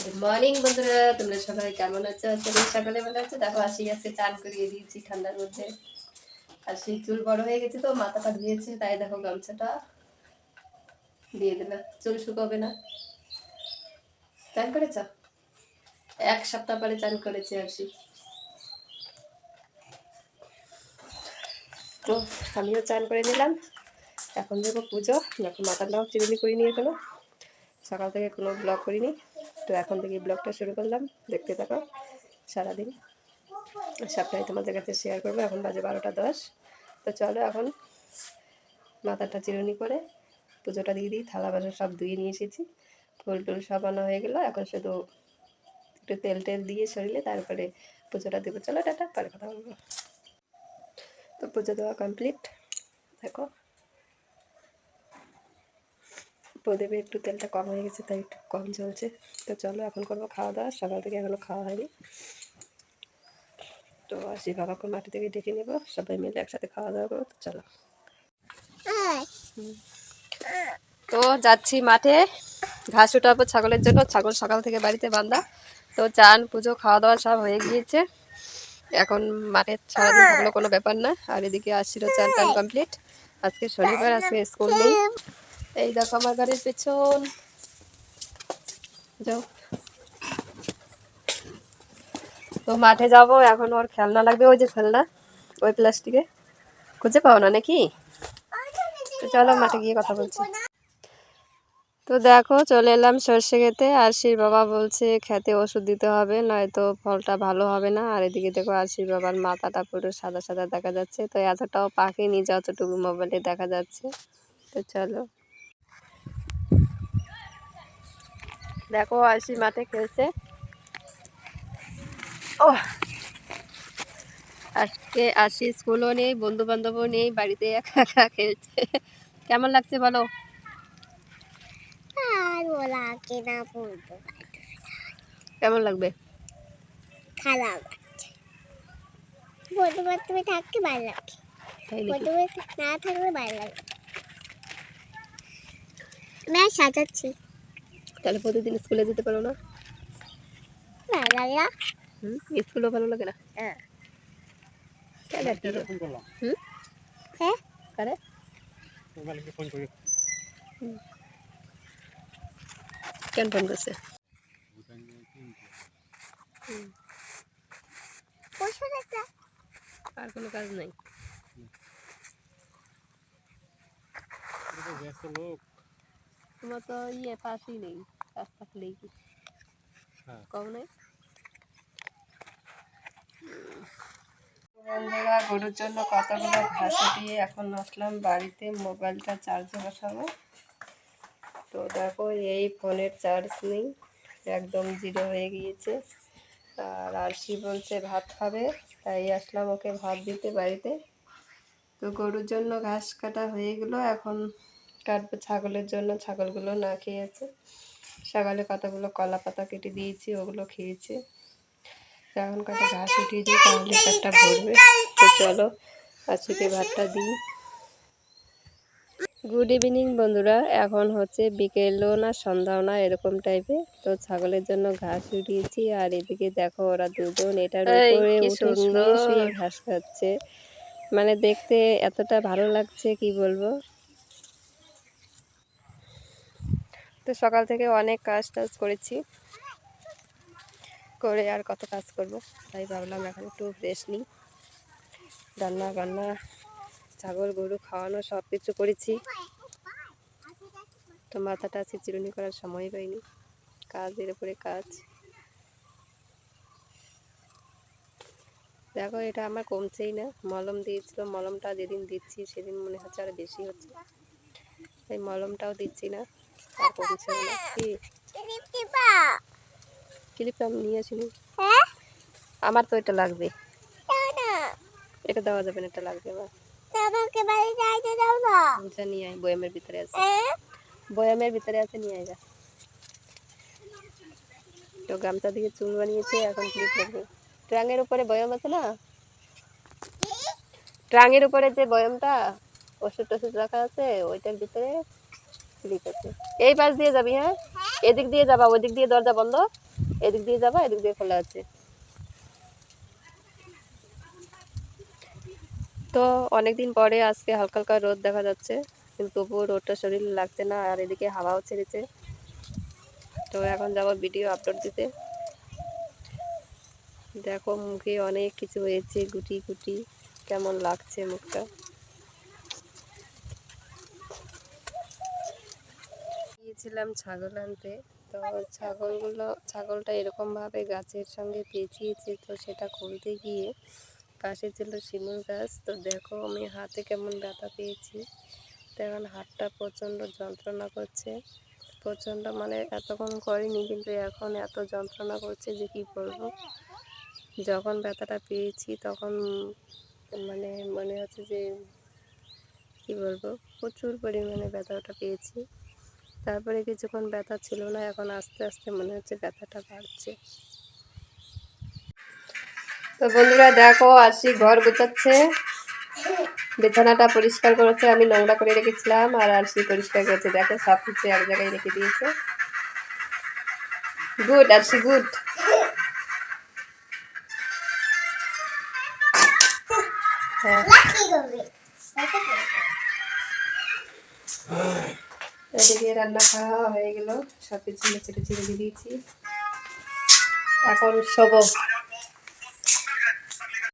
Good morning বন্ধুরা, তোমরা সবাই কেমন আছো? সকালে ভালো আছো? দেখো আসি আজকে চান করিয়ে দিয়েছি ঠান্ডার মধ্যে। আর সেই চুল বড় হয়ে গেছে তো মাথাটা ধুয়েছে, তাই দেখো গামছাটা দিয়ে দিলাম। চুল শুকাবে না। চান করেছ? এক সপ্তাহ পরে চান করেছে আসি। তো আমিও চান করে নিলাম। এখন দেখো পুজো, দেখো মাথাটাও চিরুনি করে নিয়ে গেলো। সকাল থেকে কোনো ব্লগ করিনি, তো এখন থেকে ব্লগটা শুরু করলাম। দেখতে থাকো সারাদিন, সবটাই তোমাদের কাছে শেয়ার করবো। এখন বাজে 12টা 10। তো চলো এখন মাথাটা চিরুনি করে পুজোটা দিয়ে দিই। থালা বাসন সব ধুয়ে নিয়ে এসেছি, ফুল টুল সব আনা হয়ে গেলো। এখন শুধু একটু তেল টেল দিয়ে শরীরে তারপরে পুজোটা দেবো। চলো টাটা, পরে কথা বলবো। তো পুজো দেওয়া কমপ্লিট। দেখো প্রদীপে একটু তেলটা কম হয়ে গেছে, তাই একটু কম চলছে। তো চলো এখন করবো খাওয়া দাওয়া। সকাল থেকে এখনো খাওয়া হয়নি। তো আসি বাবাকে মাটি থেকে ডেকে নেবো, সবাই মিলে একসাথে খাওয়া দাওয়া করবো। তো চলো। তো যাচ্ছি মাঠে, ঘাস উঠাবো ছাগলের জন্য। ছাগল সকাল থেকে বাড়িতে বাঁধা। তো চান পুজো খাওয়া দাওয়া সব হয়ে গিয়েছে। এখন মাঠে সারাদিন থাকলেও কোনো ব্যাপার না। আর এদিকে আসছিলো চান টান কমপ্লিট। আজকে শনিবার, আজকে স্কুল নেই। এই দেখো আমার বাড়ির পেছন। যাও, তো মাঠে যাব এখন। ওর খেলনা লাগবে, ওই যে খেলনা ওই প্লাস্টিকে খুঁজে পাও না নাকি? তো চলো মাঠে গিয়ে কথা বলছি। তো দেখো চলে এলাম সর্ষে খেতে। আরশির বাবা বলছে খেতে ওষুধ দিতে হবে, নয়তো ফলটা ভালো হবে না। আর এদিকে দেখো আরশির বাবার মাথাটা পুরো সাদা সাদা দেখা যাচ্ছে। তো এতটাও পাকেনি যতটুকু মোবাইলে দেখা যাচ্ছে। তো চলো দেখো আরশি মাঠে খেলছে। ও আজকে আরশি স্কুলও নেই, বন্ধু বান্ধবও নেই, বাড়িতে একা একা খেলছে। কেমন লাগছে বলো? কেমন লাগবে? খারাপ বন্ধু বান্ধবী থাকতে ভালো লাগে, বন্ধু না থাকলে ভালো লাগে। আমি আর সাজাচ্ছি। তাহলে প্রতিদিন স্কুলে যেতে পারো না? ভালো লাগে না। স্কুলও ভালো লাগে না? হ্যাঁ। হ্যাঁ কেন ফোন করছে? আর কোনো কাজ নাই? তোমার তো পাশেই নেই, কাজ থাকলেই কি কম নেই? বন্ধুরা গরুর জন্য কতগুলো ঘাস উঠিয়ে এখন আসলাম বাড়িতে মোবাইলটা চার্জে বসাবো। তো দেখো এই ফোনের চার্জ নেই, একদম জিরো হয়ে গিয়েছে। আর আরশি বলছে ভাত খাবে, তাই আসলাম ওকে ভাত দিতে বাড়িতে। তো গরুর জন্য ঘাস কাটা হয়ে গেলো, এখন কাটবো ছাগলের জন্য। ছাগলগুলো না খেয়েছে, সকালে কতগুলো কলা পাতা কেটে দিয়েছি, ওগুলো খেয়েছে। এখন কটা ঘাস উঠিয়ে দিই, তাহলে পেটটা ভরবে। তো চলো আজকে ভাতটা দিই। গুড ইভিনিং বন্ধুরা, এখন হচ্ছে বিকেলও না সন্ধ্যাও না এরকম টাইপে। তো ছাগলের জন্য ঘাস উঠিয়েছি। আর এদিকে দেখো ওরা দুজন এটার উপরে উঠে শুয়ে শুয়ে ঘাস খাচ্ছে। মানে দেখতে এতটা ভালো লাগছে কি বলবো। তো সকাল থেকে অনেক কাজ টাজ করেছি, করে আর কত কাজ করব, তাই ভাবলাম এখন একটু রেস্ট নিই। রান্না বান্না, ছাগল গরু খাওয়ানো সব কিছু করেছি। তো মাথাটা আছে চিরুনি করার সময় পাইনি, কাজের উপরে কাজ। দেখো এটা আমার কমছেই না। মলম দিয়েছিল, মলমটা যেদিন দিচ্ছি সেদিন মনে হচ্ছে আরো বেশি হচ্ছে। তাই মলমটাও দিচ্ছি না, আর কমছে না। কি ক্লিপটা আমি নিয়ে আসিনি, আমার তো এটা লাগবে। এটা দেওয়া যাবে না, এটা লাগবে আমার। আচ্ছা নিয়ে আয়, বয়ামের ভিতরে আছে, বয়ামের ভিতরে আছে, নিয়ে আয়। তো গামছা দিয়ে চুল বানিয়েছে, এখন ক্লিপ লাগবে। ট্রাঙের উপরে বয়াম আছে না, ট্রাঙের উপরে যে বয়ামটা ওষুধ টষুধ রাখা আছে ওইটার ভিতরে ক্লিপ আছে। এই পাশ দিয়ে যাবি, হ্যাঁ এদিক দিয়ে যাবা, ওইদিক দিয়ে দরজা বন্ধ, এদিক দিয়ে যাবা, এদিক দিয়ে খোলা আছে। তো অনেকদিন পরে আজকে হালকা হালকা রোদ দেখা যাচ্ছে, কিন্তু তবুও রোদটা শরীরে লাগছে না, আর এদিকে হাওয়াও ছেড়েছে। তো এখন যাবো ভিডিও আপলোড দিতে। দেখো মুখে অনেক কিছু হয়েছে, গুটি গুটি, কেমন লাগছে মুখটা। গিয়েছিলাম ছাগল আনতে, তো ছাগলটা এরকমভাবে গাছের সঙ্গে পেঁচিয়েছে, তো সেটা খুলতে গিয়ে পাশে ছিল শিমুল গাছ। তো দেখো আমি হাতে কেমন ব্যথা পেয়েছি, তো এখন হাতটা প্রচণ্ড যন্ত্রণা করছে, প্রচণ্ড মানে এতক্ষণ করেনি, কিন্তু এখন এত যন্ত্রণা করছে যে কি বলবো। যখন ব্যথাটা পেয়েছি তখন মানে মনে হচ্ছে যে কি বলবো, প্রচুর পরিমাণে ব্যথাটা পেয়েছি। তারপরে কিছুক্ষণ ব্যথা ছিল না, এখন আস্তে আস্তে মনে হচ্ছে ব্যথাটা বাড়ছে। তো বন্ধুরা দেখো আরশি ঘর গোছাচ্ছে, বিছানাটা পরিষ্কার করেছে, আমি নোংরা করে রেখেছিলাম আর আরশি পরিষ্কার করেছে। দেখো সব কিছু এক জায়গায় রেখে দিয়েছে। গুড আরশি, গুড। হ্যাঁ, এদিকে রান্না খাওয়া হয়ে গেল, সব কিছু ছেড়ে ছেড়ে দিয়ে দিয়েছি, এখন শোবো।